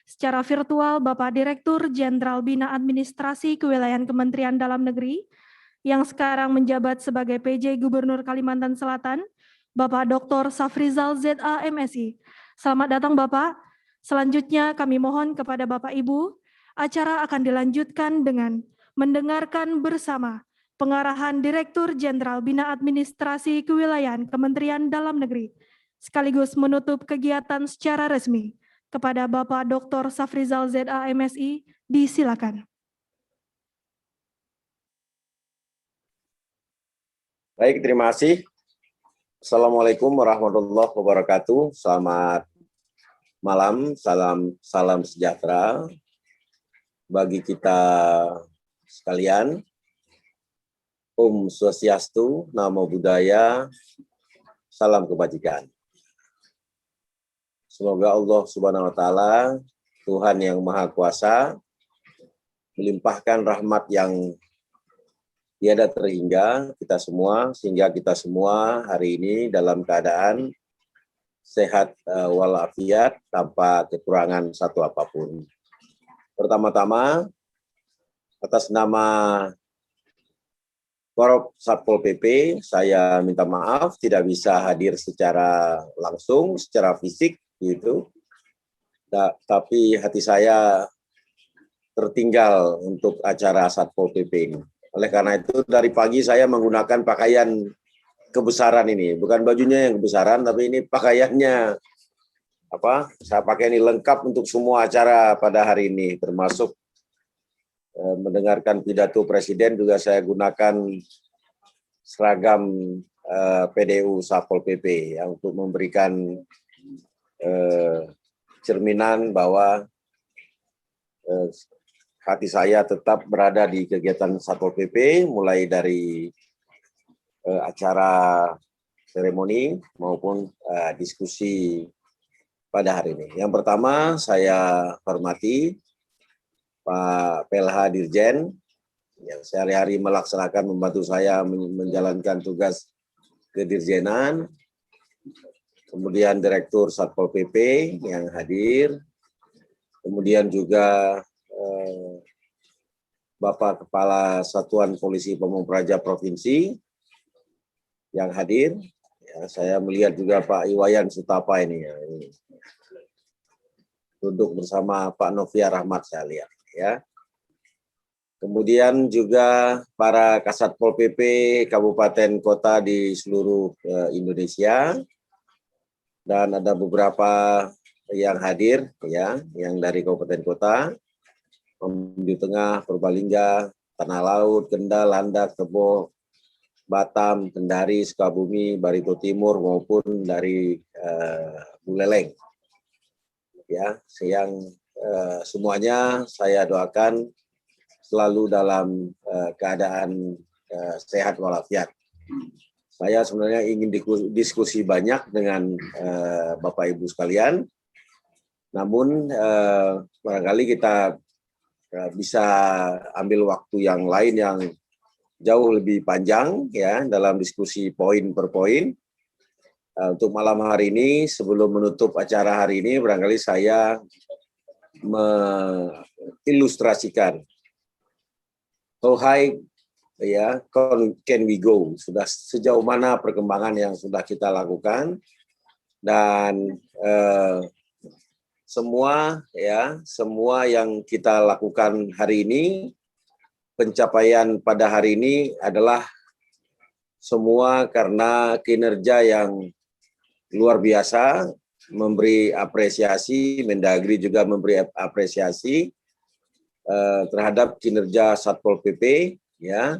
Secara virtual Bapak Direktur Jenderal Bina Administrasi Kewilayahan Kementerian Dalam Negeri yang sekarang menjabat sebagai PJ Gubernur Kalimantan Selatan, Bapak Dr. Safrizal ZA MSI. Selamat datang Bapak. Selanjutnya kami mohon kepada Bapak Ibu, acara akan dilanjutkan dengan mendengarkan bersama pengarahan Direktur Jenderal Bina Administrasi Kewilayahan Kementerian Dalam Negeri, sekaligus menutup kegiatan secara resmi. Kepada Bapak Dr. Safrizal ZA MSI, disilakan. Baik, terima kasih. Assalamualaikum warahmatullahi wabarakatuh. Selamat malam, salam sejahtera bagi kita sekalian. Om Swastiastu, Namo Buddhaya, salam kebajikan. Semoga Allah Subhanahu wa Ta'ala, Tuhan yang Maha Kuasa, melimpahkan rahmat yang tiada terhingga kita semua, sehingga kita semua hari ini dalam keadaan sehat walafiat tanpa kekurangan satu apapun. Pertama-tama, atas nama Korp Satpol PP, saya minta maaf tidak bisa hadir secara langsung, secara fisik, gitu. Tapi hati saya tertinggal untuk acara Satpol PP ini. Oleh karena itu dari pagi saya menggunakan pakaian kebesaran ini, bukan bajunya yang kebesaran, tapi ini pakaiannya saya pakai ini lengkap untuk semua acara pada hari ini, termasuk mendengarkan pidato Presiden juga saya gunakan seragam PDU Satpol PP yang untuk memberikan cerminan bahwa hati saya tetap berada di kegiatan Satpol PP, mulai dari acara seremoni maupun diskusi pada hari ini. Yang pertama saya hormati Pak PLH Dirjen yang sehari-hari melaksanakan, membantu saya menjalankan tugas kedirjenan. Kemudian Direktur Satpol PP yang hadir, kemudian juga Bapak Kepala Satuan Polisi Pamung Praja Provinsi yang hadir. Ya, saya melihat juga Pak Iwayan Sutapa ini, duduk bersama Pak Novia Rahmat saya lihat. Ya. Kemudian juga para Kasatpol PP Kabupaten Kota di seluruh Indonesia. Dan ada beberapa yang hadir, ya, yang dari kabupaten kota, di Tengah, Purbalingga, Tanah Laut, Kendal, Landak, Tebo, Batam, Kendari, Sukabumi, Barito Timur maupun dari Buleleng. Ya, semuanya saya doakan selalu dalam keadaan sehat walafiat. Saya sebenarnya ingin diskusi banyak dengan Bapak Ibu sekalian, namun barangkali kita bisa ambil waktu yang lain yang jauh lebih panjang ya dalam diskusi poin per poin. Untuk malam hari ini, sebelum menutup acara hari ini, barangkali saya mengilustrasikan how high ya, can we go? Sudah sejauh mana perkembangan yang sudah kita lakukan, dan semua yang kita lakukan hari ini, pencapaian pada hari ini adalah semua karena kinerja yang luar biasa, memberi apresiasi, Mendagri juga memberi apresiasi terhadap kinerja Satpol PP, ya,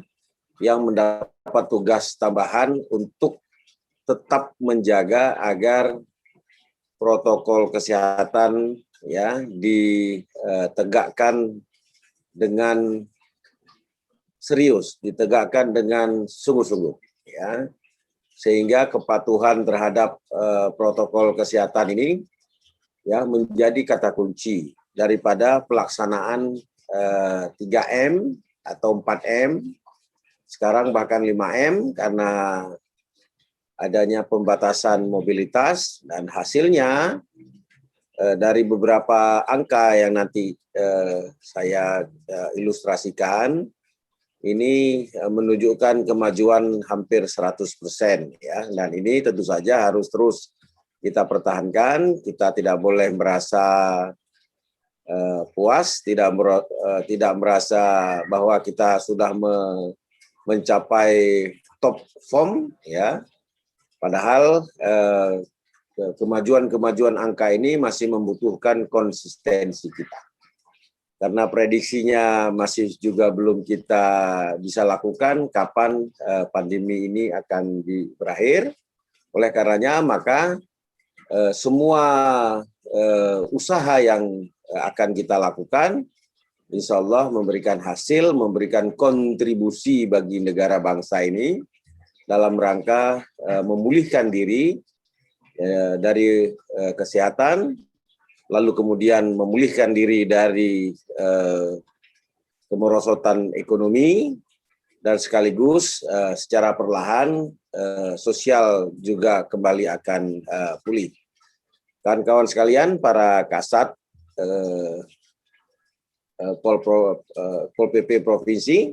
yang mendapat tugas tambahan untuk tetap menjaga agar protokol kesehatan ya ditegakkan dengan serius, ditegakkan dengan sungguh-sungguh, ya, sehingga kepatuhan terhadap protokol kesehatan ini ya menjadi kata kunci daripada pelaksanaan 3M atau 4M. Sekarang bahkan 5M karena adanya pembatasan mobilitas, dan hasilnya dari beberapa angka yang nanti saya ilustrasikan, ini menunjukkan kemajuan hampir 100% ya, dan ini tentu saja harus terus kita pertahankan. Kita tidak boleh merasa puas, tidak merasa bahwa kita sudah mencapai top form ya. Padahal kemajuan angka ini masih membutuhkan konsistensi kita. Karena prediksinya masih juga belum kita bisa lakukan kapan pandemi ini akan berakhir. Oleh karenanya maka semua usaha yang akan kita lakukan insya Allah memberikan hasil, memberikan kontribusi bagi negara bangsa ini dalam rangka memulihkan diri dari kesehatan, lalu kemudian memulihkan diri dari kemerosotan ekonomi, dan sekaligus secara perlahan sosial juga kembali akan pulih. Kawan-kawan sekalian, para kasat Pol PP Provinsi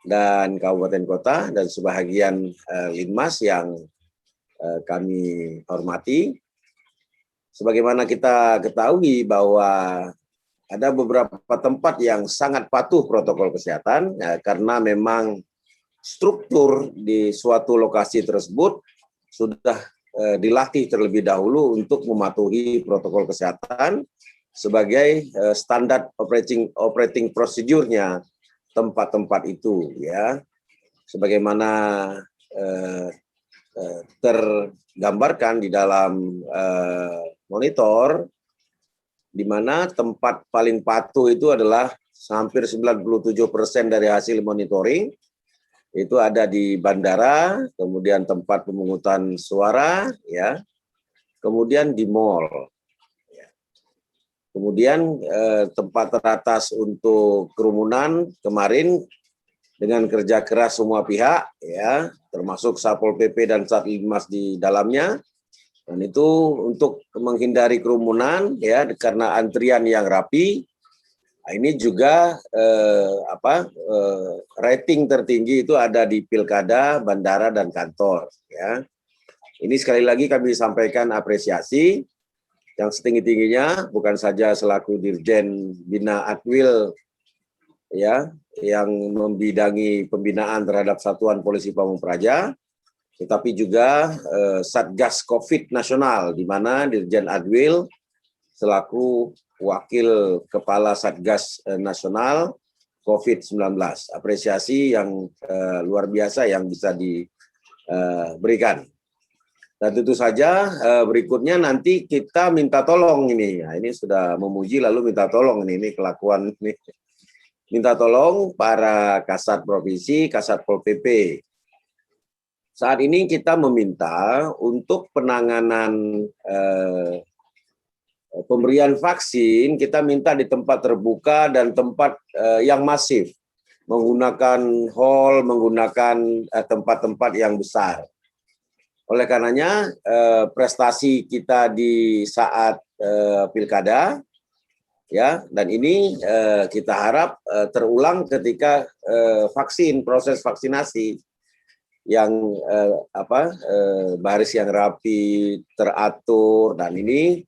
dan Kabupaten Kota dan sebahagian Linmas yang kami hormati. Sebagaimana kita ketahui bahwa ada beberapa tempat yang sangat patuh protokol kesehatan karena memang struktur di suatu lokasi tersebut sudah dilatih terlebih dahulu untuk mematuhi protokol kesehatan sebagai standar operating procedure-nya tempat-tempat itu ya. Sebagaimana tergambarkan di dalam monitor, di mana tempat paling patuh itu adalah hampir 97% dari hasil monitoring itu ada di bandara, kemudian tempat pemungutan suara, ya, kemudian di mall. Kemudian tempat teratas untuk kerumunan kemarin dengan kerja keras semua pihak, ya, termasuk Satpol PP dan Satlinmas di dalamnya. Dan itu untuk menghindari kerumunan, ya, karena antrian yang rapi. Nah, ini juga rating tertinggi itu ada di pilkada, bandara, dan kantor. Ya. Ini sekali lagi kami sampaikan apresiasi yang setinggi-tingginya, bukan saja selaku Dirjen Bina Adwil, ya, yang membidangi pembinaan terhadap Satuan Polisi Pamung Praja, tetapi juga Satgas COVID Nasional, di mana Dirjen Adwil selaku Wakil Kepala Satgas Nasional COVID-19. Apresiasi yang luar biasa yang bisa diberikan. Dan tentu saja berikutnya nanti kita minta tolong ini. Nah, ini sudah memuji lalu minta tolong ini kelakuan ini. Minta tolong para kasat provinsi, kasat Pol PP. Saat ini kita meminta untuk penanganan pemberian vaksin, kita minta di tempat terbuka dan tempat yang masif, menggunakan hall, menggunakan tempat-tempat yang besar. Oleh karenanya prestasi kita di saat pilkada, ya, dan ini kita harap terulang ketika proses vaksinasi yang baris yang rapi, teratur, dan ini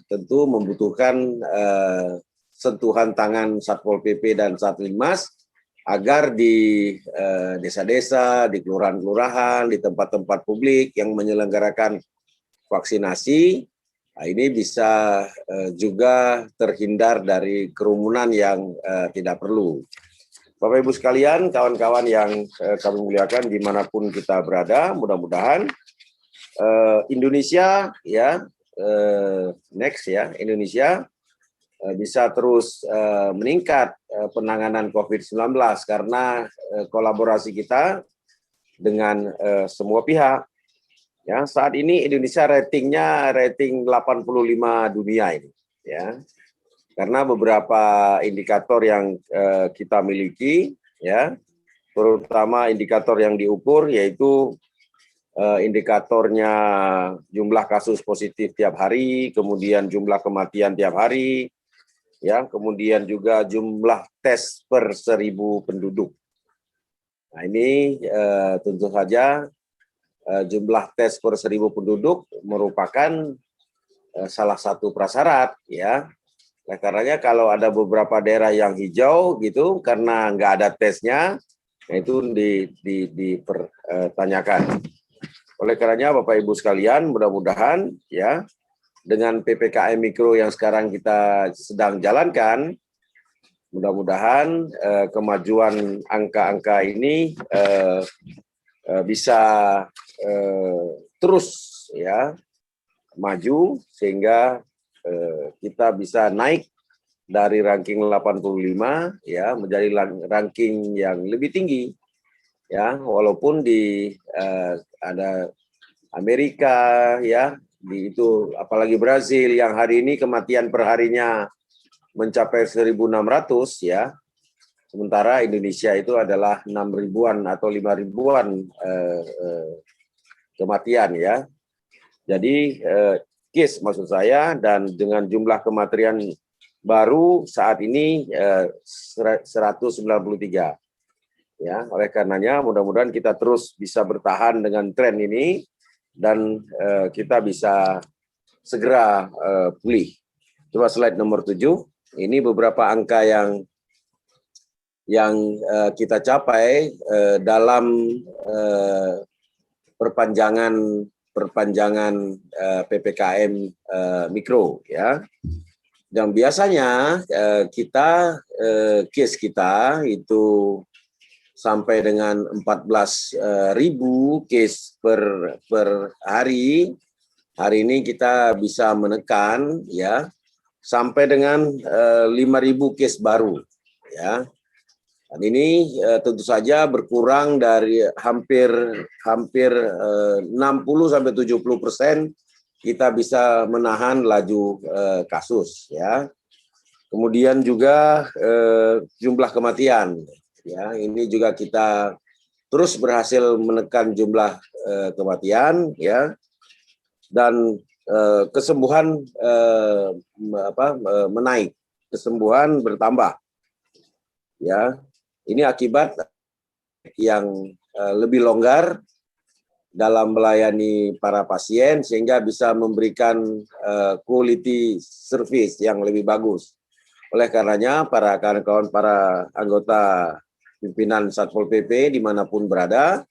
tentu membutuhkan sentuhan tangan Satpol PP dan Satlinmas agar di desa-desa, di kelurahan-kelurahan, di tempat-tempat publik yang menyelenggarakan vaksinasi, nah ini bisa juga terhindar dari kerumunan yang tidak perlu. Bapak Ibu sekalian, kawan-kawan yang kami muliakan dimanapun kita berada, mudah-mudahan Indonesia, ya, Indonesia bisa terus meningkat penanganan COVID-19 karena kolaborasi kita dengan semua pihak. Ya, saat ini Indonesia rating 85 dunia ini, ya. Karena beberapa indikator yang kita miliki, ya, terutama indikator yang diukur yaitu indikatornya jumlah kasus positif tiap hari, kemudian jumlah kematian tiap hari, ya, kemudian juga jumlah tes per 1.000 penduduk. Nah, ini tentu saja jumlah tes per 1.000 penduduk merupakan salah satu prasyarat, ya. Nah, karenanya kalau ada beberapa daerah yang hijau gitu karena nggak ada tesnya, nah itu dipertanyakan. Oleh karenanya Bapak Ibu sekalian, mudah-mudahan ya dengan PPKM Mikro yang sekarang kita sedang jalankan, mudah-mudahan kemajuan angka-angka ini bisa terus ya maju sehingga kita bisa naik dari ranking 85 ya menjadi ranking yang lebih tinggi ya, walaupun di ada Amerika ya, di itu apalagi Brazil yang hari ini kematian per harinya mencapai 1.600 ya. Sementara Indonesia itu adalah 6 ribuan atau 5 ribuan kematian ya. Jadi case maksud saya, dan dengan jumlah kematian baru saat ini 193. Ya, oleh karenanya mudah-mudahan kita terus bisa bertahan dengan tren ini dan kita bisa segera pulih. Coba slide nomor 7. Ini beberapa angka yang kita capai dalam perpanjangan PPKM Mikro ya. Dan biasanya case kita itu sampai dengan 14.000 case per hari. Hari ini kita bisa menekan ya sampai dengan 5.000 case baru ya. Dan ini tentu saja berkurang dari hampir 60 sampai 70% kita bisa menahan laju kasus ya. Kemudian juga jumlah kematian ya, ini juga kita terus berhasil menekan jumlah kematian ya, dan kesembuhan menaik, kesembuhan bertambah ya. Ini akibat yang lebih longgar dalam melayani para pasien sehingga bisa memberikan quality service yang lebih bagus. Oleh karenanya para kawan-kawan, para anggota pimpinan Satpol PP dimanapun berada,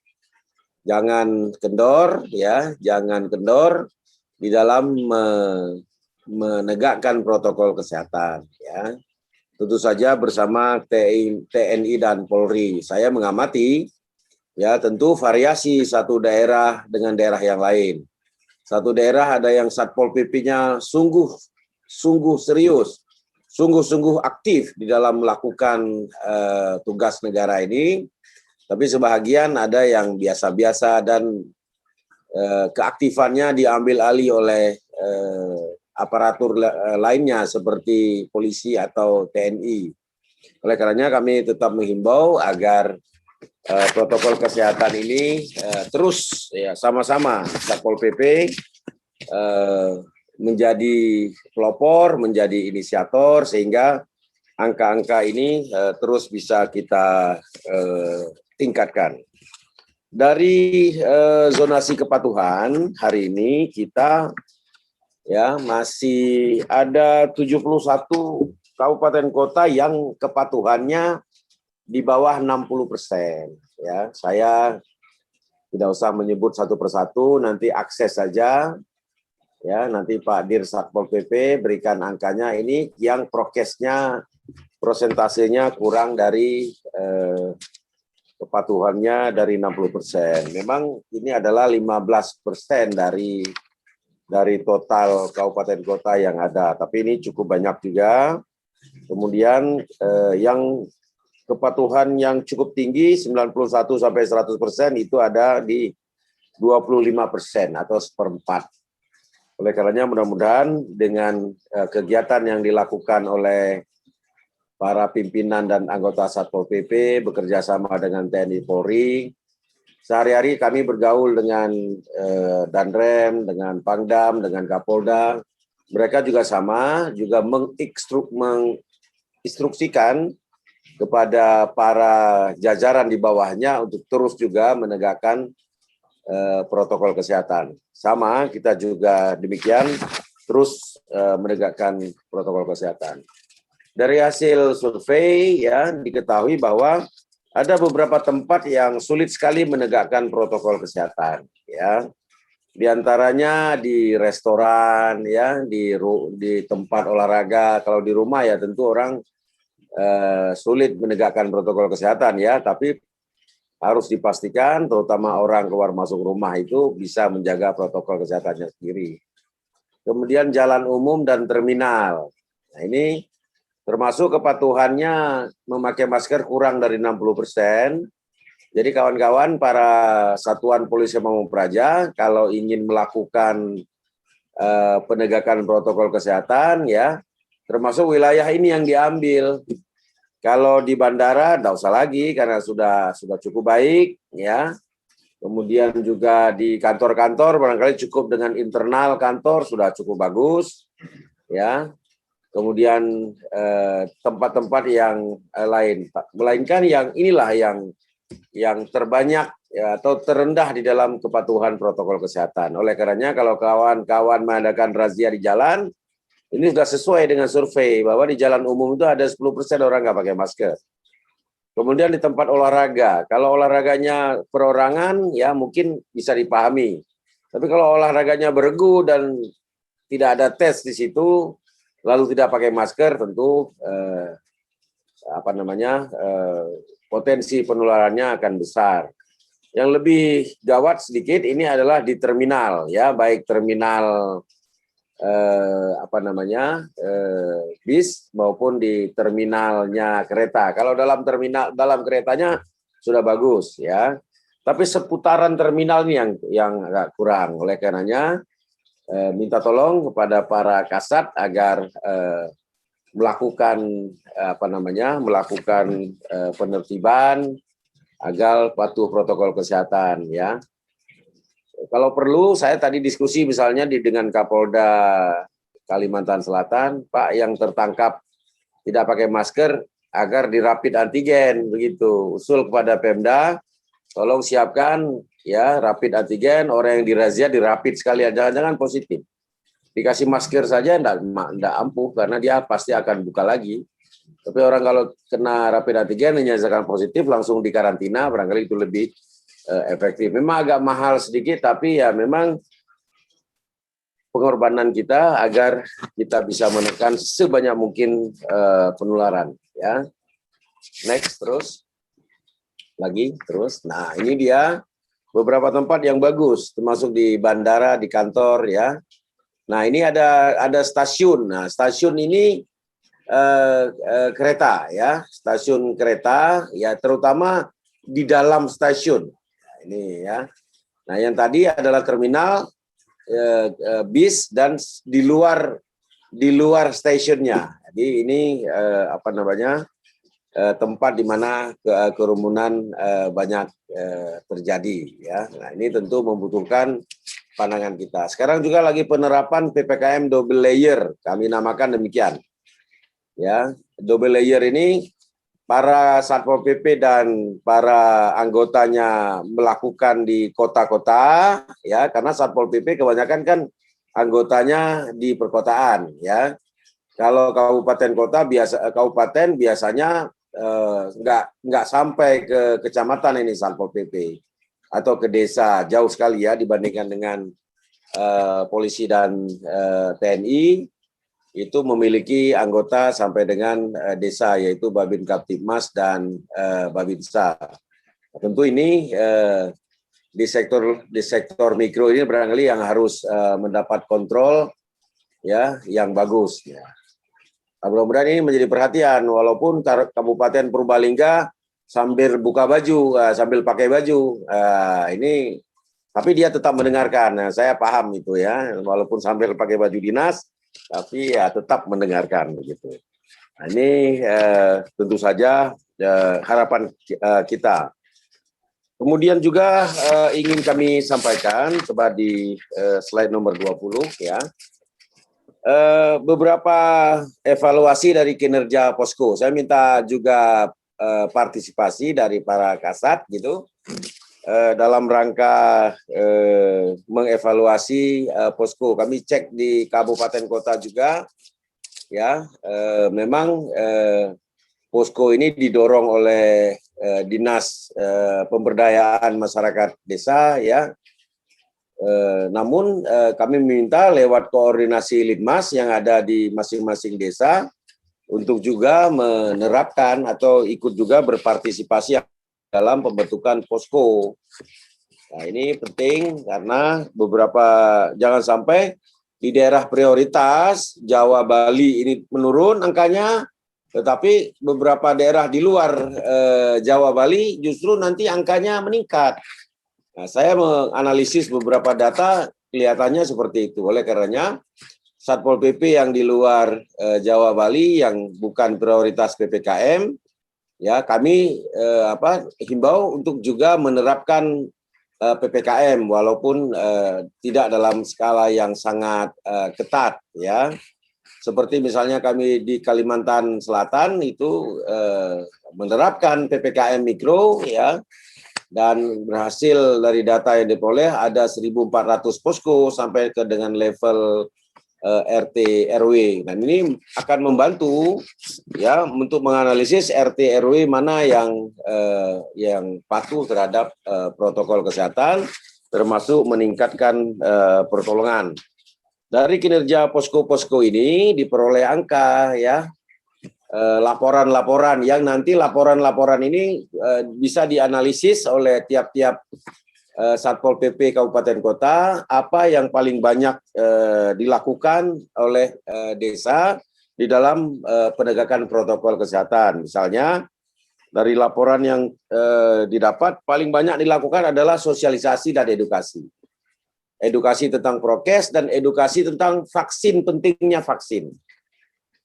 jangan kendor ya, jangan kendor di dalam menegakkan protokol kesehatan ya. Tentu saja bersama TNI dan Polri. Saya mengamati ya, tentu variasi satu daerah dengan daerah yang lain. Satu daerah ada yang Satpol PP-nya sungguh serius, sungguh aktif di dalam melakukan tugas negara ini. Tapi sebahagian ada yang biasa-biasa dan keaktifannya diambil alih oleh aparatur lainnya seperti polisi atau TNI. Oleh karenanya kami tetap menghimbau agar protokol kesehatan ini terus ya sama-sama Satpol PP menjadi pelopor, menjadi inisiator sehingga angka-angka ini terus bisa kita tingkatkan. Dari zonasi kepatuhan hari ini kita ya masih ada 71 kabupaten kota yang kepatuhannya di bawah 60% ya. Saya tidak usah menyebut satu persatu, nanti akses saja ya, nanti Pak Dir Satpol PP berikan angkanya. Ini yang prokesnya prosentasenya kurang dari kepatuhannya dari 60%. Memang ini adalah 15% dari total kabupaten kota yang ada, tapi ini cukup banyak juga. Kemudian yang kepatuhan yang cukup tinggi 91 sampai 100% itu ada di 25% atau 1/4. Oleh karenanya mudah-mudahan dengan kegiatan yang dilakukan oleh para pimpinan dan anggota Satpol PP bekerja sama dengan TNI Polri, sehari-hari kami bergaul dengan Danrem, dengan Pangdam, dengan Kapolda. Mereka juga sama, juga menginstruksikan kepada para jajaran di bawahnya untuk terus juga menegakkan protokol kesehatan. Sama, kita juga demikian, terus menegakkan protokol kesehatan. Dari hasil survei ya diketahui bahwa ada beberapa tempat yang sulit sekali menegakkan protokol kesehatan ya. Di antaranya di restoran ya, di tempat olahraga. Kalau di rumah ya tentu orang sulit menegakkan protokol kesehatan ya, tapi harus dipastikan terutama orang keluar masuk rumah itu bisa menjaga protokol kesehatannya sendiri. Kemudian jalan umum dan terminal. Nah, ini termasuk kepatuhannya memakai masker kurang dari 60%. Jadi kawan-kawan para satuan polisi Pamung Praja kalau ingin melakukan penegakan protokol kesehatan ya, termasuk wilayah ini yang diambil. Kalau di bandara tidak usah lagi karena sudah cukup baik ya. Kemudian juga di kantor-kantor barangkali cukup dengan internal kantor sudah cukup bagus ya. Kemudian tempat-tempat yang lain, melainkan yang inilah yang terbanyak ya, atau terendah di dalam kepatuhan protokol kesehatan. Oleh karenanya kalau kawan-kawan mengadakan razia di jalan, ini sudah sesuai dengan survei bahwa di jalan umum itu ada 10% orang nggak pakai masker. Kemudian di tempat olahraga, kalau olahraganya perorangan ya mungkin bisa dipahami. Tapi kalau olahraganya beregu dan tidak ada tes di situ, lalu tidak pakai masker, tentu potensi penularannya akan besar. Yang lebih gawat sedikit ini adalah di terminal ya, baik terminal bis maupun di terminalnya kereta. Kalau dalam keretanya sudah bagus ya, tapi seputaran terminal ini yang agak kurang. Oleh karenanya minta tolong kepada para kasat agar melakukan penertiban agar patuh protokol kesehatan ya. Kalau perlu saya tadi diskusi misalnya dengan Kapolda Kalimantan Selatan, Pak, yang tertangkap tidak pakai masker agar dirapid antigen begitu. Usul kepada Pemda, tolong siapkan ya rapid antigen, orang yang dirazia dirapid sekalian, jangan-jangan positif. Dikasih masker saja enggak ampuh karena dia pasti akan buka lagi. Tapi orang kalau kena rapid antigen dinyatakan positif langsung dikarantina, barangkali itu lebih efektif. Memang agak mahal sedikit tapi ya memang pengorbanan kita agar kita bisa menekan sebanyak mungkin penularan ya. Next terus. Nah, ini dia beberapa tempat yang bagus termasuk di bandara, di kantor ya. Nah, ini ada stasiun. Nah, stasiun ini kereta ya, stasiun kereta ya, terutama di dalam stasiun. Nah, ini ya. Nah, yang tadi adalah terminal bis dan di luar stasiunnya. Jadi ini tempat di mana kerumunan banyak terjadi ya. Nah, ini tentu membutuhkan pandangan kita. Sekarang juga lagi penerapan PPKM double layer, kami namakan demikian. Ya, double layer ini para Satpol PP dan para anggotanya melakukan di kota-kota ya, karena Satpol PP kebanyakan kan anggotanya di perkotaan ya. Kalau kabupaten biasanya nggak sampai ke kecamatan ini Satpol PP atau ke desa, jauh sekali ya dibandingkan dengan polisi dan TNI itu memiliki anggota sampai dengan desa, yaitu Babin Kaptibmas dan Babinsa. Tentu ini di sektor mikro ini barangkali yang harus mendapat kontrol ya yang bagus ya. Mudah-mudahan ini menjadi perhatian, walaupun Kabupaten Purbalingga sambil buka baju, sambil pakai baju, ini, tapi dia tetap mendengarkan. Nah, saya paham itu ya, walaupun sambil pakai baju dinas, tapi ya tetap mendengarkan begitu. Nah, ini tentu saja harapan kita. Kemudian juga ingin kami sampaikan, coba di slide nomor 20 ya. Beberapa evaluasi dari kinerja posko. Saya minta juga partisipasi dari para kasat gitu dalam rangka mengevaluasi posko. Kami cek di kabupaten kota juga ya, memang posko ini didorong oleh Dinas Pemberdayaan Masyarakat Desa ya. Namun kami meminta lewat koordinasi Litmas yang ada di masing-masing desa untuk juga menerapkan atau ikut juga berpartisipasi dalam pembentukan posko. Nah, ini penting karena beberapa jangan sampai di daerah prioritas Jawa Bali ini menurun angkanya, tetapi beberapa daerah di luar Jawa Bali justru nanti angkanya meningkat. Nah, saya menganalisis beberapa data kelihatannya seperti itu. Oleh karenanya Satpol PP yang di luar Jawa Bali yang bukan prioritas PPKM ya kami himbau untuk juga menerapkan PPKM walaupun tidak dalam skala yang sangat ketat ya. Seperti misalnya kami di Kalimantan Selatan itu menerapkan PPKM mikro ya. Dan berhasil dari data yang diperoleh ada 1.400 posko sampai ke dengan level RT RW. Dan ini akan membantu ya untuk menganalisis RT RW mana yang patuh terhadap protokol kesehatan, termasuk meningkatkan pertolongan. Dari kinerja posko-posko ini diperoleh angka ya. Laporan-laporan yang nanti laporan-laporan ini bisa dianalisis oleh tiap-tiap Satpol PP Kabupaten Kota apa yang paling banyak dilakukan oleh desa di dalam penegakan protokol kesehatan. Misalnya dari laporan yang didapat paling banyak dilakukan adalah sosialisasi dan edukasi. Edukasi tentang prokes dan edukasi tentang vaksin, pentingnya vaksin.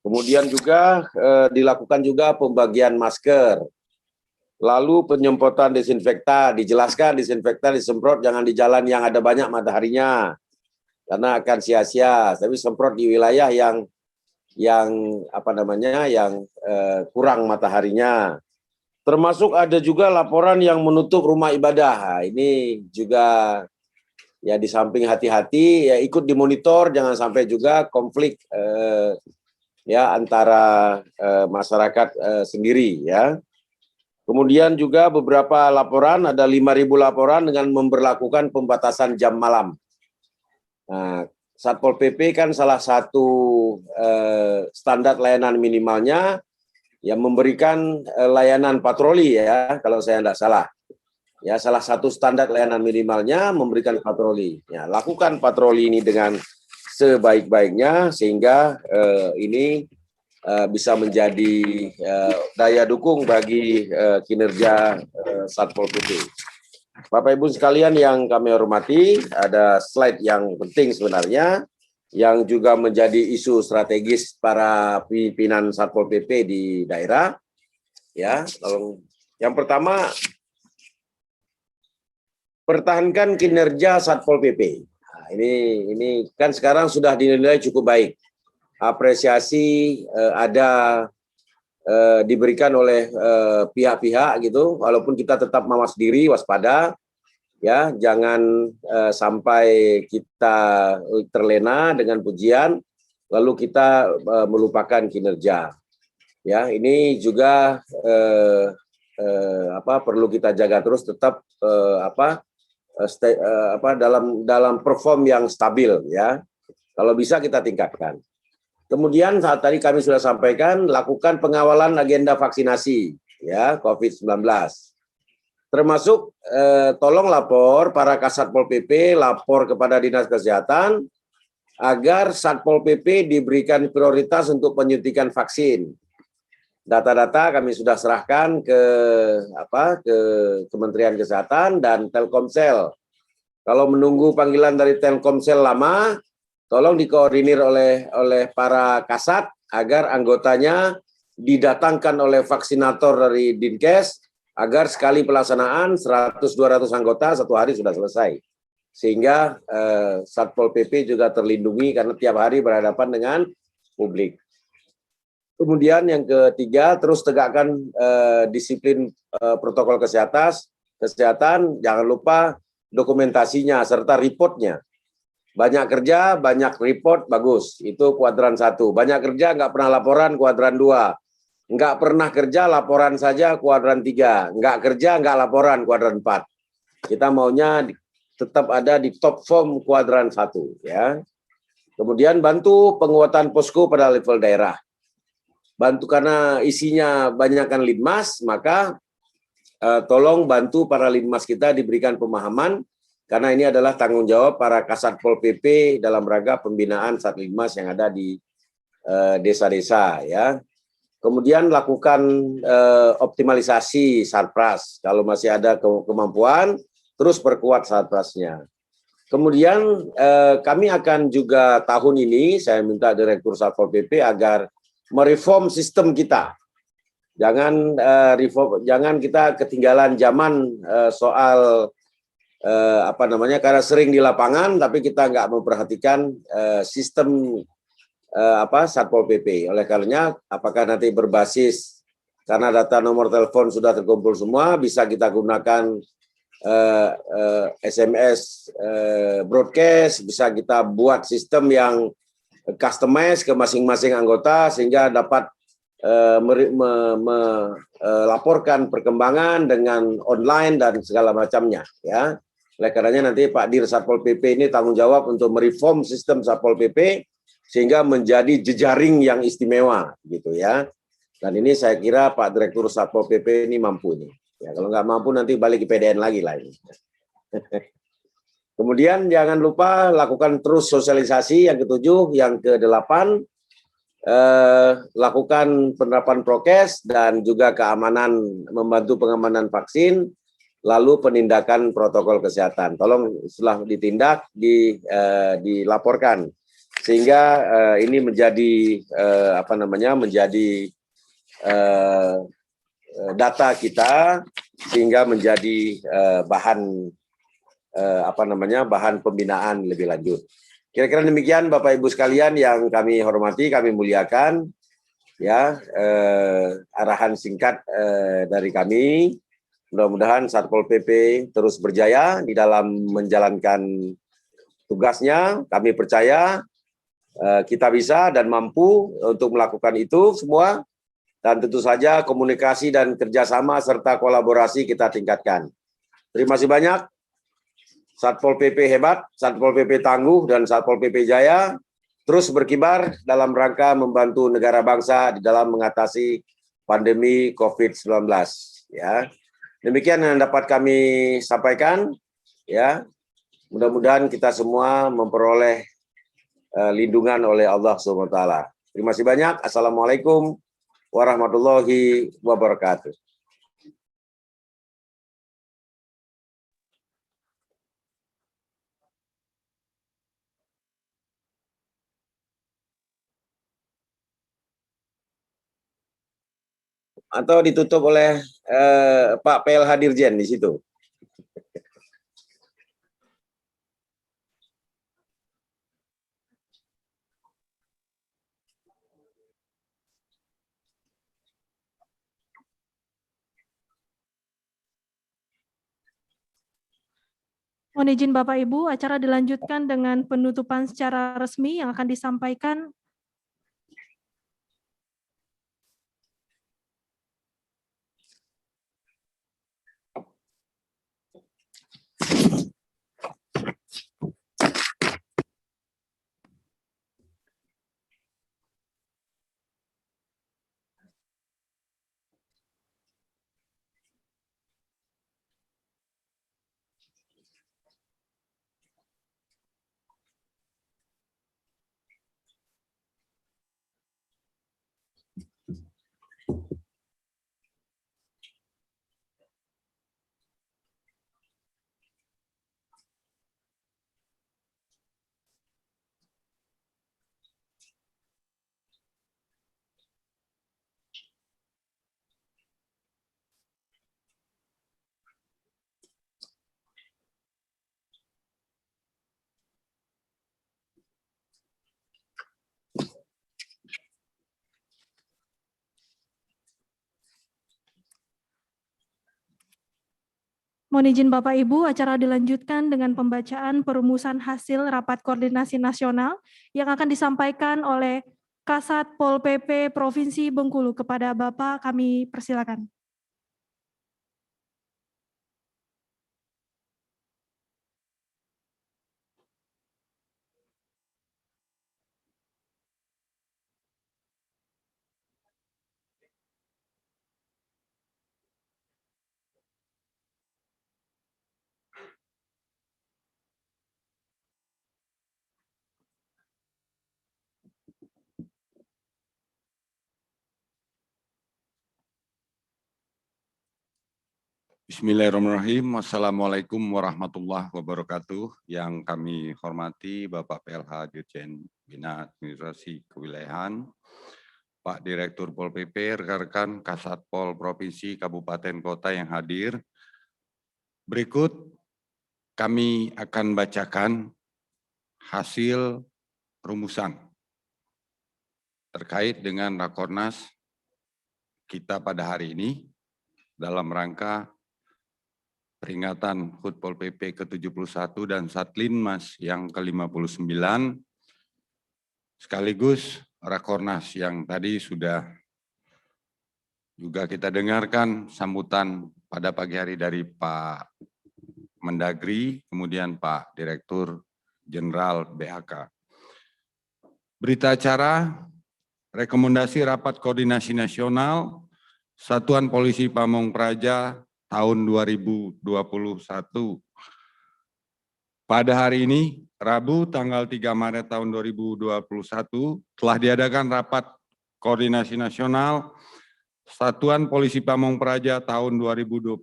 Kemudian juga dilakukan juga pembagian masker, lalu penyemprotan desinfektan, dijelaskan desinfektan disemprot jangan di jalan yang ada banyak mataharinya, karena akan sia-sia. Tapi semprot di wilayah yang kurang mataharinya. Termasuk ada juga laporan yang menutup rumah ibadah. Nah, ini juga ya di samping hati-hati ya ikut dimonitor jangan sampai juga konflik ya antara masyarakat sendiri ya. Kemudian juga beberapa laporan, ada 5.000 laporan dengan memberlakukan pembatasan jam malam. Nah, Satpol PP kan salah satu standar layanan minimalnya yang memberikan layanan patroli ya, kalau saya tidak salah. Ya, salah satu standar layanan minimalnya memberikan patroli. Ya, lakukan patroli ini dengan sebaik-baiknya sehingga ini bisa menjadi daya dukung bagi kinerja Satpol PP. Bapak Ibu sekalian yang kami hormati, ada slide yang penting sebenarnya yang juga menjadi isu strategis para pimpinan Satpol PP di daerah. Ya, yang pertama pertahankan kinerja Satpol PP. Nah, ini kan sekarang sudah dinilai cukup baik. Apresiasi ada diberikan oleh pihak-pihak gitu, walaupun kita tetap mawas diri, waspada, ya jangan sampai kita terlena dengan pujian, lalu kita melupakan kinerja. Ya, ini juga perlu kita jaga terus tetap dalam perform yang stabil ya. Kalau bisa kita tingkatkan. Kemudian saat tadi kami sudah sampaikan lakukan pengawalan agenda vaksinasi ya COVID-19. Termasuk tolong lapor para Kasatpol PP lapor kepada Dinas Kesehatan agar Satpol PP diberikan prioritas untuk penyuntikan vaksin. Data-data kami sudah serahkan ke Kementerian Kesehatan dan Telkomsel. Kalau menunggu panggilan dari Telkomsel lama, tolong dikoordinir oleh para kasat agar anggotanya didatangkan oleh vaksinator dari Dinkes agar sekali pelaksanaan 100-200 anggota satu hari sudah selesai. Sehingga Satpol PP juga terlindungi karena tiap hari berhadapan dengan publik. Kemudian yang ketiga, terus tegakkan disiplin protokol kesehatan, jangan lupa dokumentasinya serta reportnya. Banyak kerja, banyak report, bagus. Itu kuadran 1. Banyak kerja, nggak pernah laporan, kuadran 2. Nggak pernah kerja, laporan saja, kuadran 3. Nggak kerja, nggak laporan, kuadran 4. Kita maunya tetap ada di top form kuadran 1. Ya. Kemudian bantu penguatan posko pada level daerah. Bantu karena isinya banyakkan linmas, maka tolong bantu para linmas kita diberikan pemahaman, karena ini adalah tanggung jawab para Kasatpol PP dalam rangka pembinaan Satlinmas yang ada di desa-desa. Ya. Kemudian lakukan optimalisasi Satpras. Kalau masih ada kemampuan, terus perkuat Satprasnya. Kemudian kami akan juga tahun ini, saya minta Direktur Satpol PP agar mereform sistem kita. Jangan kita ketinggalan zaman soal karena sering di lapangan tapi kita nggak memperhatikan sistem Satpol PP. Oleh karenanya, apakah nanti berbasis karena data nomor telepon sudah terkumpul semua, bisa kita gunakan SMS broadcast, bisa kita buat sistem yang customize ke masing-masing anggota sehingga dapat melaporkan perkembangan dengan online dan segala macamnya. Ya. Oleh karenanya nanti Pak Dir Satpol PP ini tanggung jawab untuk mereform sistem Satpol PP sehingga menjadi jejaring yang istimewa, gitu ya. Dan ini saya kira Pak Direktur Satpol PP ini mampu nih. Ya, kalau nggak mampu nanti balik ke PDN lagi lah ini. Kemudian jangan lupa lakukan terus sosialisasi yang ketujuh, yang kedelapan, lakukan penerapan prokes dan juga keamanan, membantu pengamanan vaksin, lalu penindakan protokol kesehatan. Tolong setelah ditindak dilaporkan sehingga ini menjadi menjadi data kita sehingga menjadi bahan bahan pembinaan lebih lanjut. Kira-kira demikian Bapak Ibu sekalian yang kami hormati, kami muliakan. Ya, arahan singkat dari kami. Mudah-mudahan Satpol PP terus berjaya di dalam menjalankan tugasnya. Kami percaya kita bisa dan mampu untuk melakukan itu semua. Dan tentu saja komunikasi dan kerjasama serta kolaborasi kita tingkatkan. Terima kasih banyak. Satpol PP hebat, Satpol PP tangguh, dan Satpol PP jaya terus berkibar dalam rangka membantu negara bangsa di dalam mengatasi pandemi COVID-19. Ya. Demikian yang dapat kami sampaikan. Ya, mudah-mudahan kita semua memperoleh lindungan oleh Allah SWT. Terima kasih banyak. Assalamualaikum warahmatullahi wabarakatuh. Atau ditutup oleh Pak PLH Dirjen di situ. Mohon izin Bapak Ibu, acara dilanjutkan dengan penutupan secara resmi yang akan disampaikan Mohon izin Bapak Ibu, acara dilanjutkan dengan pembacaan perumusan hasil rapat koordinasi nasional yang akan disampaikan oleh Kasat Pol PP Provinsi Bengkulu. Kepada Bapak kami persilakan. Bismillahirrahmanirrahim. Assalamualaikum warahmatullahi wabarakatuh. Yang kami hormati Bapak PLH Dirjen Bina Administrasi Kewilayahan, Pak Direktur Pol PP, rekan-rekan Kasat Pol Provinsi, Kabupaten, Kota yang hadir. Berikut kami akan bacakan hasil rumusan terkait dengan Rakornas kita pada hari ini dalam rangka peringatan HUT Pol PP ke-71 dan Satlinmas yang ke-59, sekaligus Rakornas yang tadi sudah juga kita dengarkan sambutan pada pagi hari dari Pak Mendagri, kemudian Pak Direktur Jenderal BHK. Berita acara, rekomendasi Rapat Koordinasi Nasional Satuan Polisi Pamong Praja tahun 2021. Pada hari ini, Rabu tanggal 3 Maret tahun 2021, telah diadakan Rapat Koordinasi Nasional Satuan Polisi Pamong Praja tahun 2021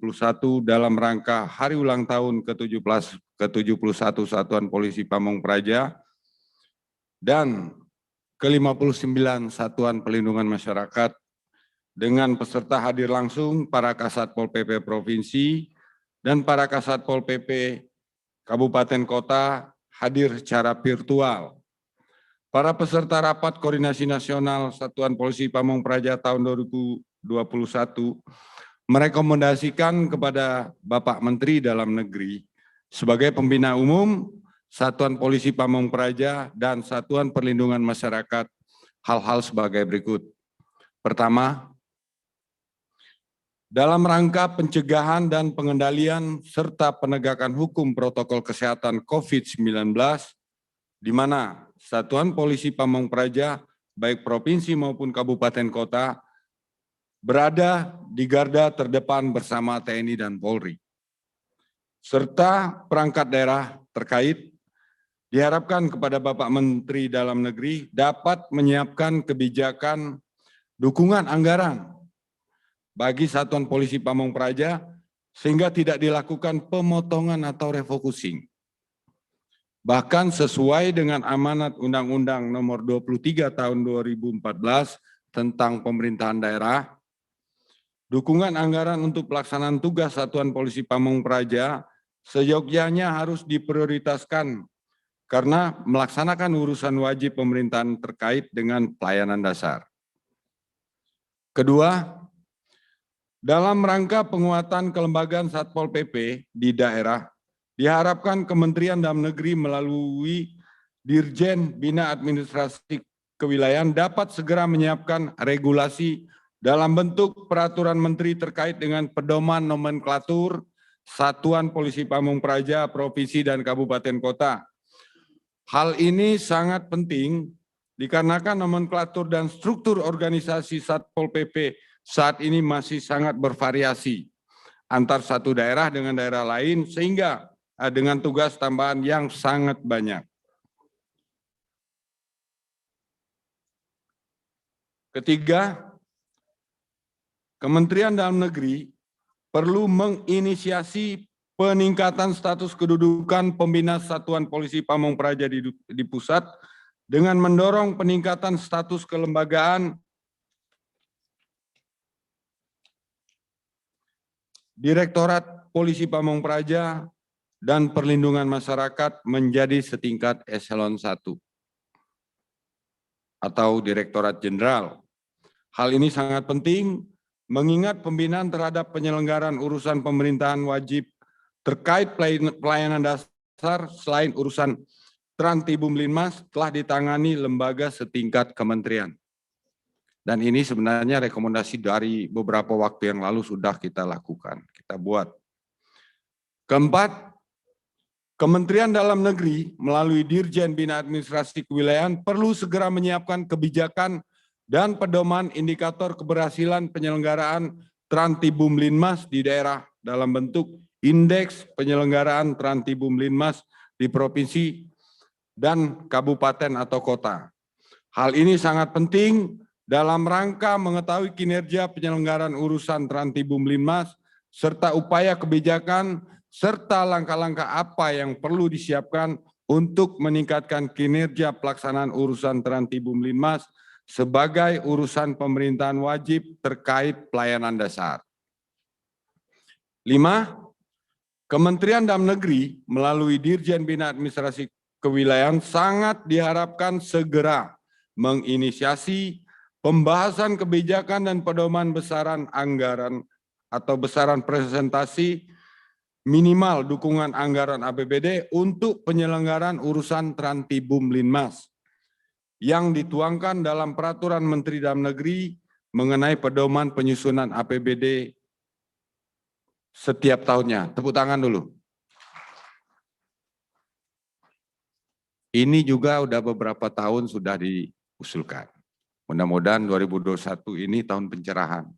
dalam rangka Hari Ulang Tahun ke-71 Satuan Polisi Pamong Praja dan ke-59 Satuan Perlindungan Masyarakat, dengan peserta hadir langsung para Kasat Pol PP Provinsi dan para Kasat Pol PP Kabupaten Kota hadir secara virtual. Para peserta Rapat Koordinasi Nasional Satuan Polisi Pamong Praja tahun 2021 merekomendasikan kepada Bapak Menteri Dalam Negeri sebagai Pembina Umum Satuan Polisi Pamong Praja dan Satuan Perlindungan Masyarakat hal-hal sebagai berikut. Pertama, dalam rangka pencegahan dan pengendalian serta penegakan hukum protokol kesehatan COVID-19, di mana Satuan Polisi Pamong Praja, baik provinsi maupun kabupaten kota, berada di garda terdepan bersama TNI dan Polri. Serta perangkat daerah terkait, diharapkan kepada Bapak Menteri Dalam Negeri dapat menyiapkan kebijakan dukungan anggaran bagi Satuan Polisi Pamong Praja sehingga tidak dilakukan pemotongan atau refocusing. Bahkan sesuai dengan amanat Undang-Undang Nomor 23 Tahun 2014 tentang pemerintahan daerah, dukungan anggaran untuk pelaksanaan tugas Satuan Polisi Pamong Praja seyogyanya harus diprioritaskan karena melaksanakan urusan wajib pemerintahan terkait dengan pelayanan dasar. Kedua, dalam rangka penguatan kelembagaan Satpol PP di daerah, diharapkan Kementerian Dalam Negeri melalui Dirjen Bina Administrasi Kewilayahan dapat segera menyiapkan regulasi dalam bentuk peraturan menteri terkait dengan pedoman nomenklatur Satuan Polisi Pamong Praja, Provinsi dan Kabupaten Kota. Hal ini sangat penting dikarenakan nomenklatur dan struktur organisasi Satpol PP saat ini masih sangat bervariasi antar satu daerah dengan daerah lain sehingga dengan tugas tambahan yang sangat banyak. Ketiga, Kementerian Dalam Negeri perlu menginisiasi peningkatan status kedudukan pembina Satuan Polisi Pamong Praja di pusat dengan mendorong peningkatan status kelembagaan Direktorat Polisi Pamong Praja dan Perlindungan Masyarakat menjadi setingkat eselon 1 atau Direktorat Jenderal. Hal ini sangat penting mengingat pembinaan terhadap penyelenggaraan urusan pemerintahan wajib terkait pelayanan dasar selain urusan Trantibum Linmas telah ditangani lembaga setingkat kementerian. Dan ini sebenarnya rekomendasi dari beberapa waktu yang lalu sudah kita lakukan, kita buat. Keempat, Kementerian Dalam Negeri melalui Dirjen Bina Administrasi Kewilayahan perlu segera menyiapkan kebijakan dan pedoman indikator keberhasilan penyelenggaraan Trantibum Linmas di daerah dalam bentuk indeks penyelenggaraan Trantibum Linmas di provinsi dan kabupaten atau kota. Hal ini sangat penting dalam rangka mengetahui kinerja penyelenggaraan urusan Trantibum Linmas serta upaya kebijakan serta langkah-langkah apa yang perlu disiapkan untuk meningkatkan kinerja pelaksanaan urusan Trantibum Linmas sebagai urusan pemerintahan wajib terkait pelayanan dasar. 5. Kementerian Dalam Negeri melalui Dirjen Bina Administrasi Kewilayahan sangat diharapkan segera menginisiasi pembahasan kebijakan dan pedoman besaran anggaran atau besaran presentasi minimal dukungan anggaran APBD untuk penyelenggaraan urusan Trantibum Linmas yang dituangkan dalam Peraturan Menteri Dalam Negeri mengenai pedoman penyusunan APBD setiap tahunnya. Tepuk tangan dulu. Ini juga udah beberapa tahun sudah diusulkan. Mudah-mudahan 2021 ini tahun pencerahan.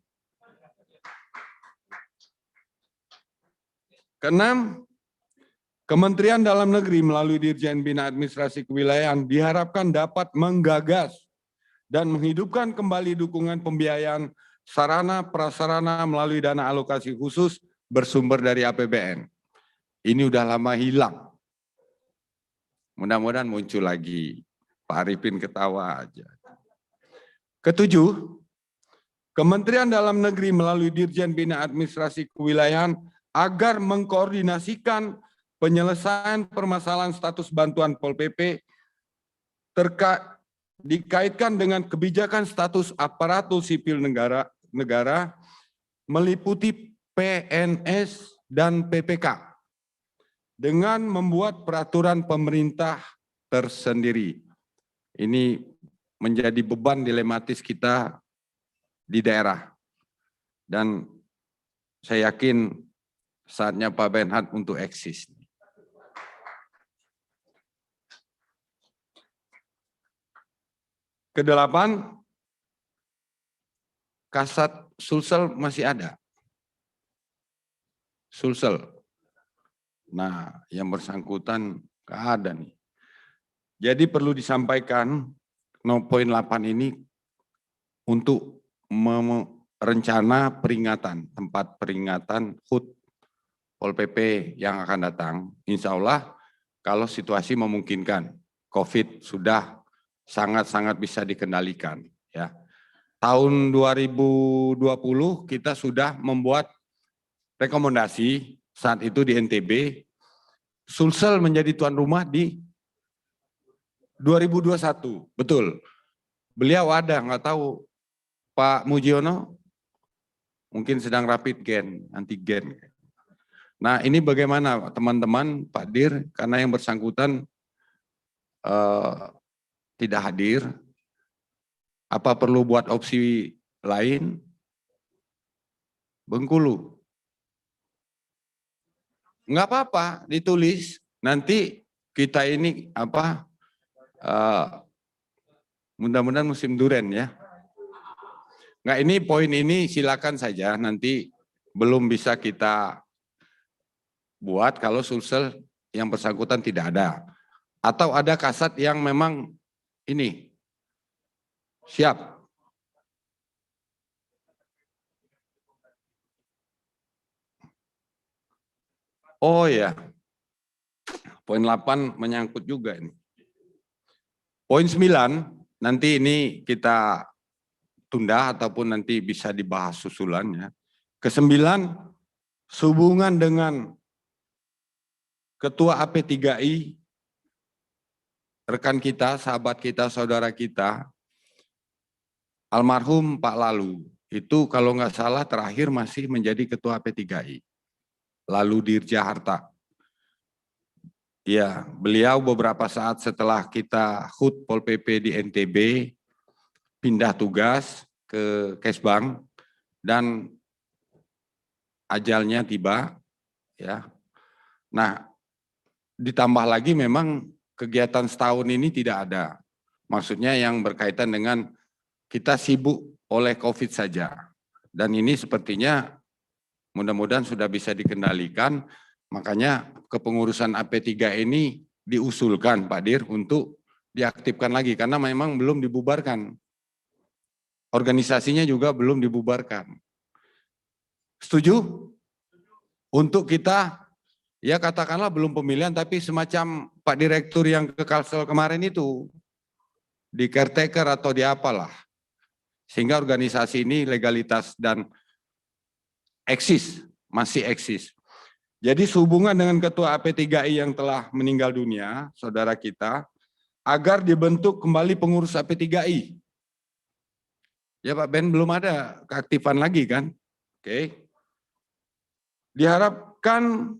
Keenam, Kementerian Dalam Negeri melalui Dirjen Bina Administrasi Kewilayahan diharapkan dapat menggagas dan menghidupkan kembali dukungan pembiayaan sarana prasarana melalui dana alokasi khusus bersumber dari APBN. Ini udah lama hilang. Mudah-mudahan muncul lagi. Pak Arifin ketawa aja. Ketujuh, Kementerian Dalam Negeri melalui Dirjen Bina Administrasi Kewilayahan agar mengkoordinasikan penyelesaian permasalahan status bantuan Pol PP dikaitkan dengan kebijakan status aparatur sipil negara meliputi PNS dan PPK dengan membuat peraturan pemerintah tersendiri. Ini menjadi beban dilematis kita di daerah. Dan saya yakin saatnya Pak Benhad untuk eksis. Kedelapan, Kasat Sulsel masih ada. Sulsel. Nah, yang bersangkutan nggak ada nih. Jadi perlu disampaikan poin 8 ini untuk rencana peringatan, tempat peringatan HUT Pol PP yang akan datang. Insya Allah kalau situasi memungkinkan, COVID sudah sangat-sangat bisa dikendalikan. Ya. Tahun 2020 kita sudah membuat rekomendasi saat itu di NTB, Sulsel menjadi tuan rumah di 2021, betul. Beliau ada, nggak tahu Pak Mujiono mungkin sedang rapid gen, antigen. Nah ini bagaimana teman-teman, Pak Dir, karena yang bersangkutan tidak hadir, apa perlu buat opsi lain? Bengkulu. Enggak apa-apa, ditulis. Nanti kita ini mudah-mudahan musim duren ya. Enggak, ini poin ini silakan saja, nanti belum bisa kita buat kalau Sulsel yang bersangkutan tidak ada. Atau ada kasat yang memang ini siap. Oh ya, poin 8 menyangkut juga ini. Poin 9, nanti ini kita tunda ataupun nanti bisa dibahas susulannya. Ke-9, sehubungan dengan Ketua AP3I, rekan kita, sahabat kita, saudara kita, almarhum Pak Lalu, itu kalau nggak salah terakhir masih menjadi Ketua AP3I. Lalu Dirja Harta. Ya, beliau beberapa saat setelah kita HUT Pol PP di NTB, pindah tugas ke Kesbang dan ajalnya tiba. Ya. Nah, ditambah lagi memang kegiatan setahun ini tidak ada. Maksudnya yang berkaitan dengan kita sibuk oleh COVID saja. Dan ini sepertinya mudah-mudahan sudah bisa dikendalikan. Makanya kepengurusan AP3 ini diusulkan Pak Dir untuk diaktifkan lagi karena memang belum dibubarkan. Organisasinya juga belum dibubarkan. Setuju? Untuk kita, ya katakanlah belum pemilihan tapi semacam Pak Direktur yang ke Kalsel kemarin itu, di caretaker atau di apalah. Sehingga organisasi ini legalitas dan eksis, masih eksis. Jadi sehubungan dengan Ketua AP3I yang telah meninggal dunia, saudara kita, agar dibentuk kembali pengurus AP3I. Ya Pak Ben, belum ada keaktifan lagi kan? Oke. Diharapkan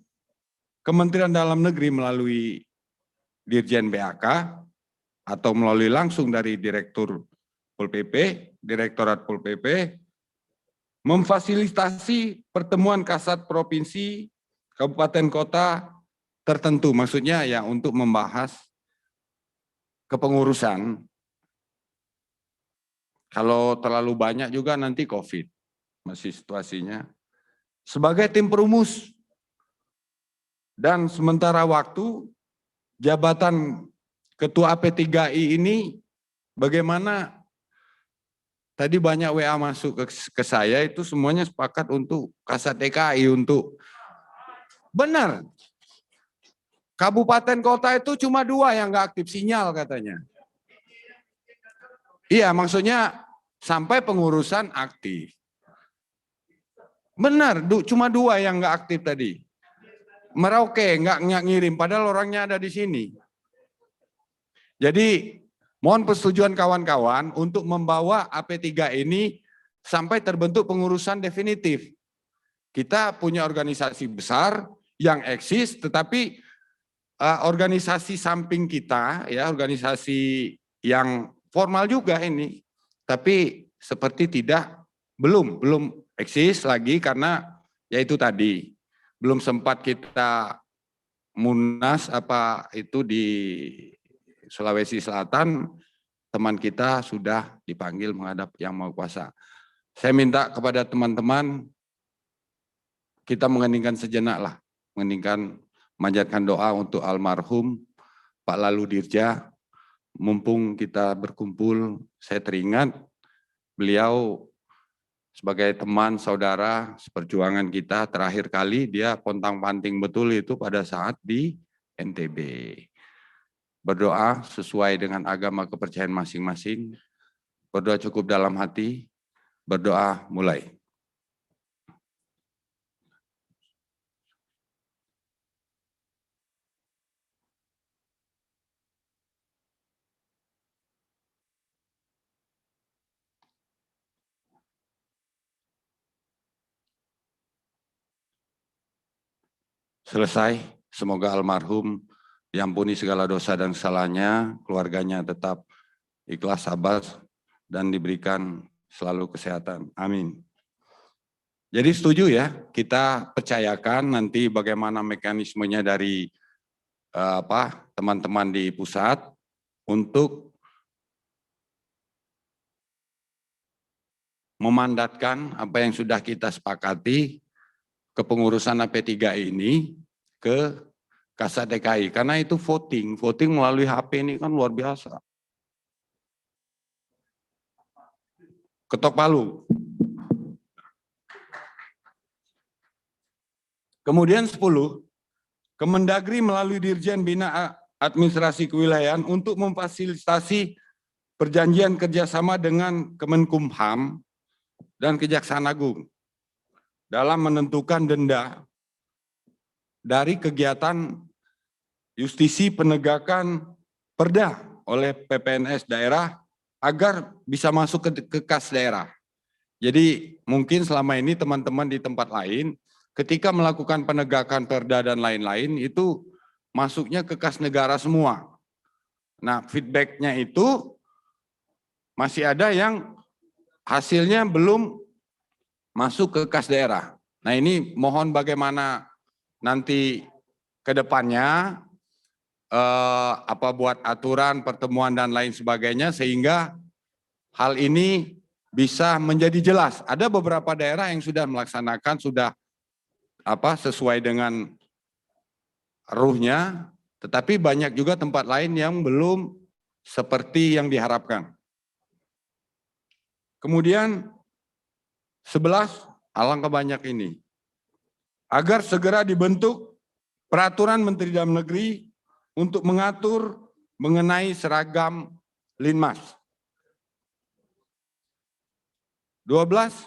Kementerian Dalam Negeri melalui Dirjen BAK atau melalui langsung dari Direktur Pol PP, Direktorat Pol PP, memfasilitasi pertemuan kasat provinsi, kabupaten kota tertentu, maksudnya ya untuk membahas kepengurusan. Kalau terlalu banyak juga nanti COVID, masih situasinya. Sebagai tim perumus dan sementara waktu jabatan Ketua AP3I ini bagaimana tadi banyak WA masuk ke saya itu semuanya sepakat untuk Kasat TKI untuk benar. Kabupaten kota itu cuma 2 yang nggak aktif sinyal katanya. Iya, maksudnya sampai pengurusan aktif. Benar, cuma 2 yang nggak aktif tadi. Merauke nggak ngirim, padahal orangnya ada di sini. Jadi mohon persetujuan kawan-kawan untuk membawa AP3 ini sampai terbentuk pengurusan definitif. Kita punya organisasi besar yang eksis, tetapi organisasi samping kita, ya organisasi yang formal juga ini, tapi seperti belum eksis lagi karena yaitu tadi belum sempat kita munas apa itu di Sulawesi Selatan, teman kita sudah dipanggil menghadap Yang Maha Kuasa. Saya minta kepada teman-teman kita mengeningkan sejenak lah, manjatkan doa untuk almarhum Pak Lalu Dirja. Mumpung kita berkumpul, saya teringat beliau sebagai teman saudara seperjuangan kita terakhir kali dia pontang-panting betul itu pada saat di NTB. Berdoa sesuai dengan agama kepercayaan masing-masing. Berdoa cukup dalam hati. Berdoa mulai. Selesai, semoga almarhum diampuni segala dosa dan kesalahannya, keluarganya tetap ikhlas, sabar, dan diberikan selalu kesehatan. Amin. Jadi setuju ya, kita percayakan nanti bagaimana mekanismenya dari teman-teman di pusat untuk memandatkan apa yang sudah kita sepakati kepengurusan AP3 ini ke Kasat DKI. Karena itu voting melalui HP ini kan luar biasa. Ketok palu. Kemudian 10, Kemendagri melalui Dirjen Bina Administrasi Kewilayahan untuk memfasilitasi perjanjian kerjasama dengan Kemenkumham dan Kejaksaan Agung dalam menentukan denda dari kegiatan justisi penegakan perda oleh PPNS daerah agar bisa masuk ke kas daerah. Jadi mungkin selama ini teman-teman di tempat lain ketika melakukan penegakan perda dan lain-lain itu masuknya ke kas negara semua. Nah, feedbacknya itu masih ada yang hasilnya belum masuk ke kas daerah. Nah, ini mohon bagaimana nanti ke depannya buat aturan pertemuan dan lain sebagainya sehingga hal ini bisa menjadi jelas. Ada beberapa daerah yang sudah melaksanakan sesuai dengan ruhnya, tetapi banyak juga tempat lain yang belum seperti yang diharapkan. Kemudian 11 alangkah banyak ini. Agar segera dibentuk peraturan Menteri Dalam Negeri untuk mengatur mengenai seragam Linmas. 12.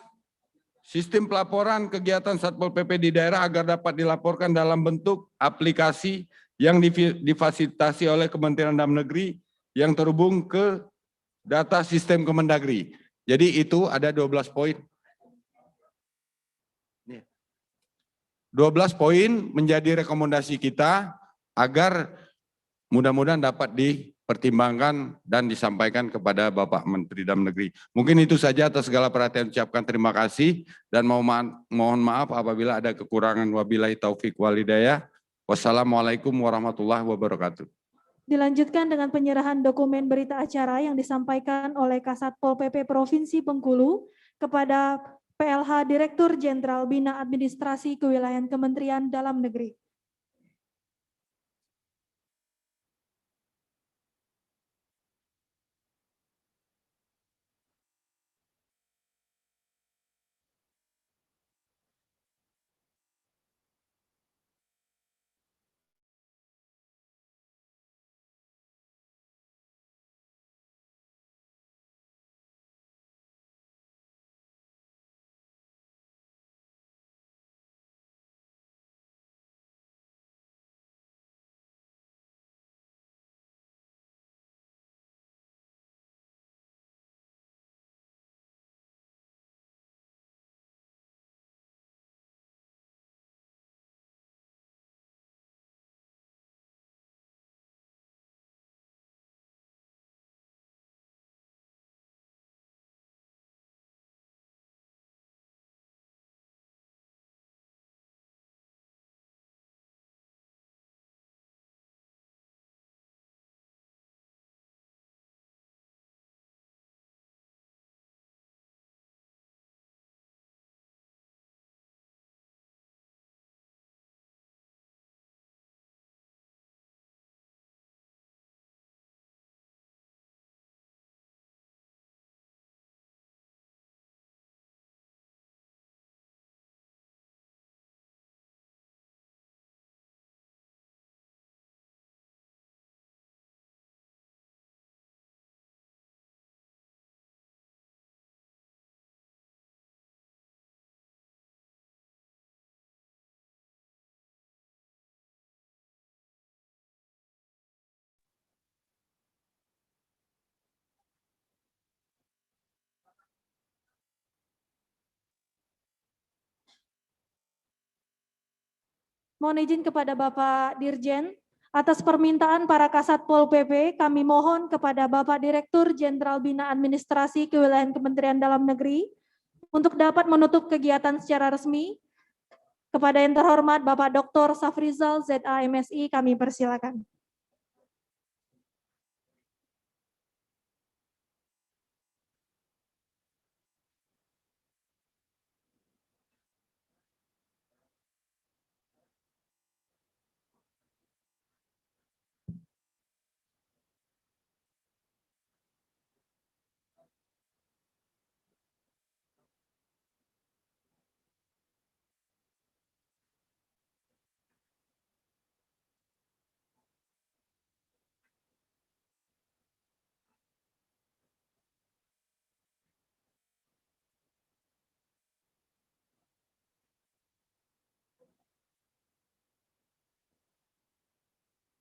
Sistem pelaporan kegiatan Satpol PP di daerah agar dapat dilaporkan dalam bentuk aplikasi yang difasilitasi oleh Kementerian Dalam Negeri yang terhubung ke data sistem Kemendagri. Jadi itu ada 12 poin. 12 poin menjadi rekomendasi kita agar mudah-mudahan dapat dipertimbangkan dan disampaikan kepada Bapak Menteri Dalam Negeri. Mungkin itu saja atas segala perhatian ucapkan terima kasih dan mohon maaf apabila ada kekurangan. Wabillahi taufik walhidayah. Wassalamualaikum warahmatullahi wabarakatuh. Dilanjutkan dengan penyerahan dokumen berita acara yang disampaikan oleh Kasatpol PP Provinsi Bengkulu kepada PLH Direktur Jenderal Bina Administrasi Kewilayahan Kementerian Dalam Negeri. Mohon izin kepada Bapak Dirjen, atas permintaan para Kasatpol PP, kami mohon kepada Bapak Direktur Jenderal Bina Administrasi Kewilayahan Kementerian Dalam Negeri untuk dapat menutup kegiatan secara resmi. Kepada yang terhormat Bapak Dr. Safrizal ZA MSI, kami persilakan.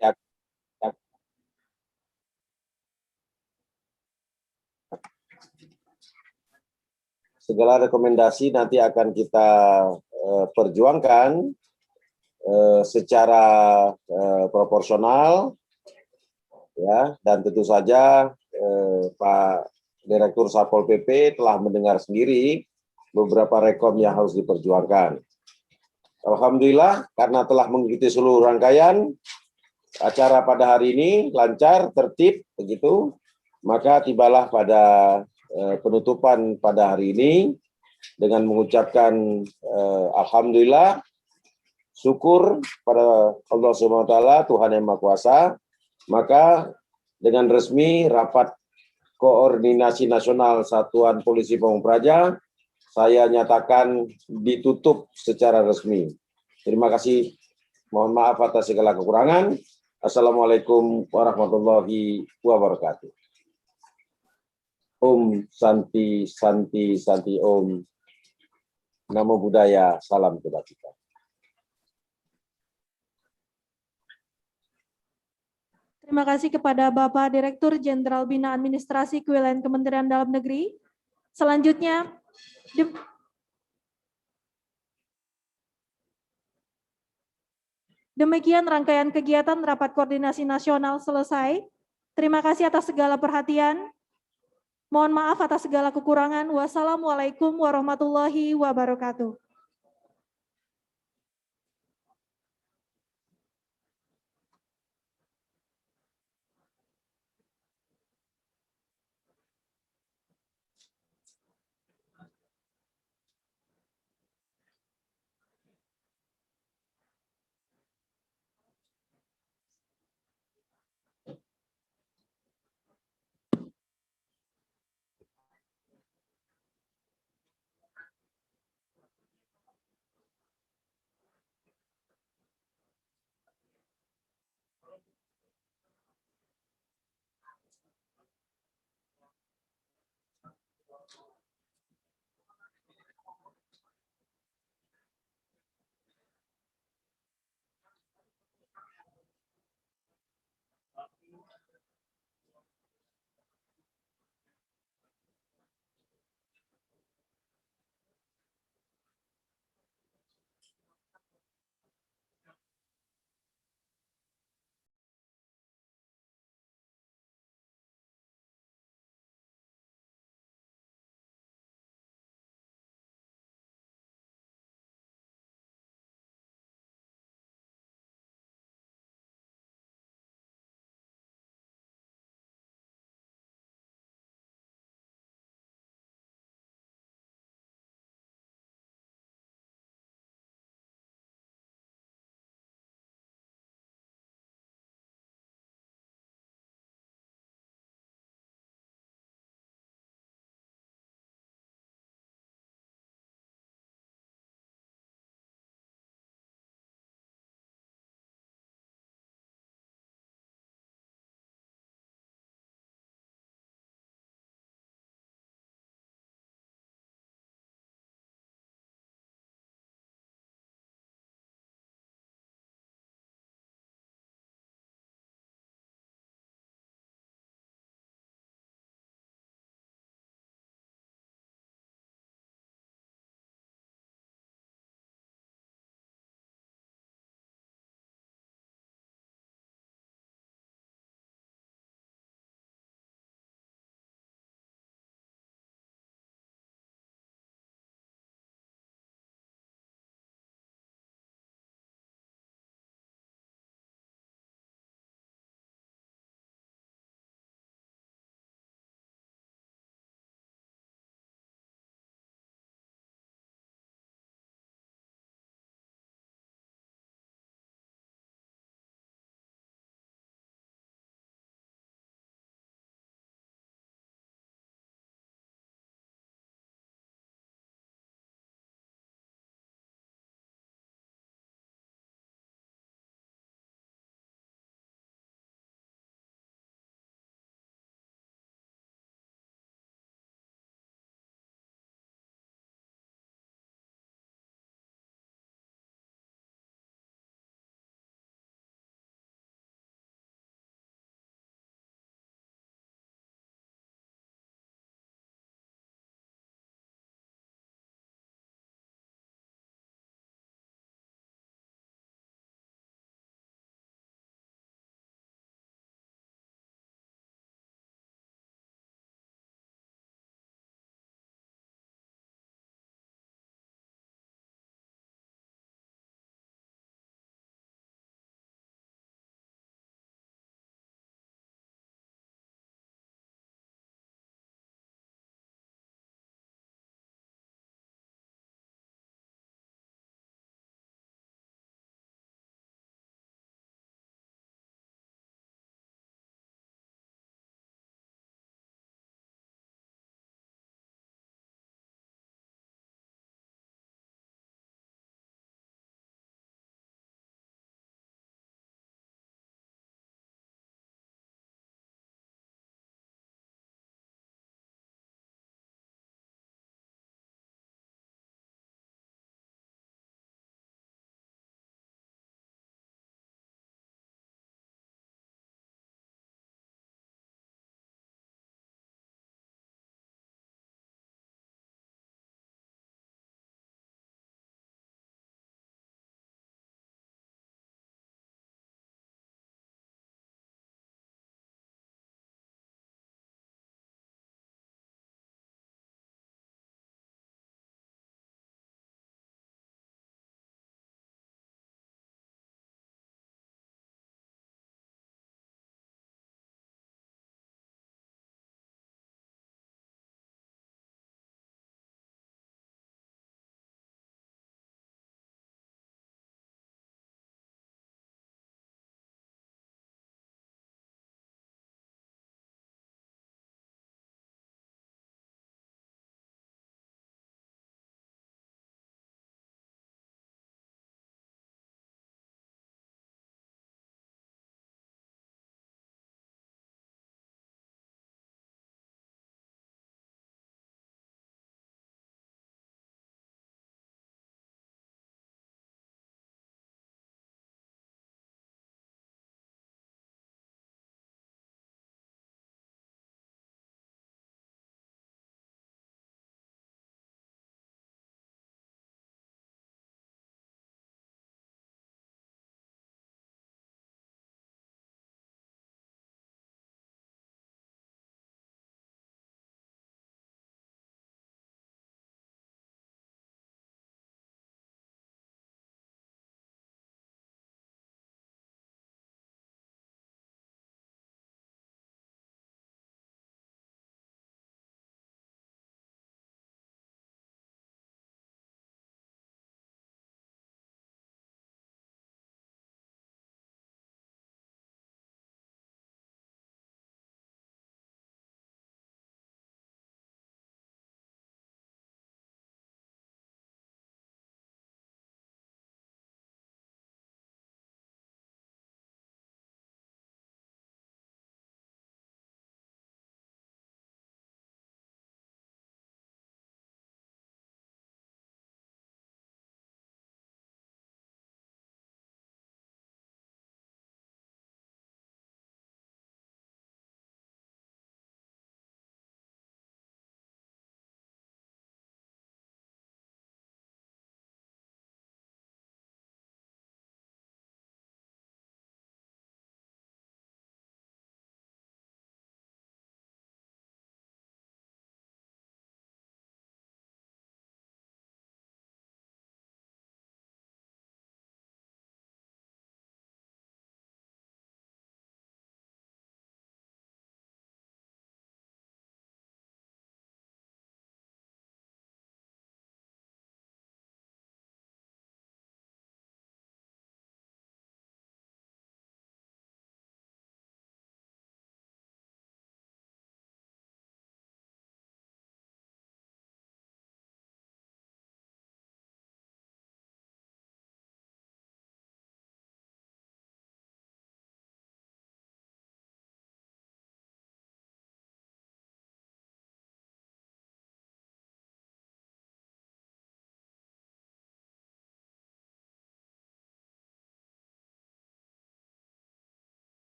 Ya, segala rekomendasi nanti akan kita perjuangkan secara proporsional, ya, dan tentu saja Pak Direktur Satpol PP telah mendengar sendiri beberapa rekom yang harus diperjuangkan. Alhamdulillah, karena telah mengikuti seluruh rangkaian acara pada hari ini lancar, tertib, begitu, maka tibalah pada penutupan pada hari ini dengan mengucapkan alhamdulillah, syukur pada Allah SWT, Tuhan Yang Maha Kuasa. Maka dengan resmi rapat koordinasi nasional Satuan Polisi Pamung Praja saya nyatakan ditutup secara resmi. Terima kasih. Mohon maaf atas segala kekurangan. Assalamualaikum warahmatullahi wabarakatuh. Om Santi Santi Santi Om. Namo Buddhaya, salam kebajikan. Terima kasih kepada Bapak Direktur Jenderal Bina Administrasi Kewilayahan Kementerian Dalam Negeri. Selanjutnya, demikian rangkaian kegiatan Rapat Koordinasi Nasional selesai. Terima kasih atas segala perhatian. Mohon maaf atas segala kekurangan. Wassalamualaikum warahmatullahi wabarakatuh.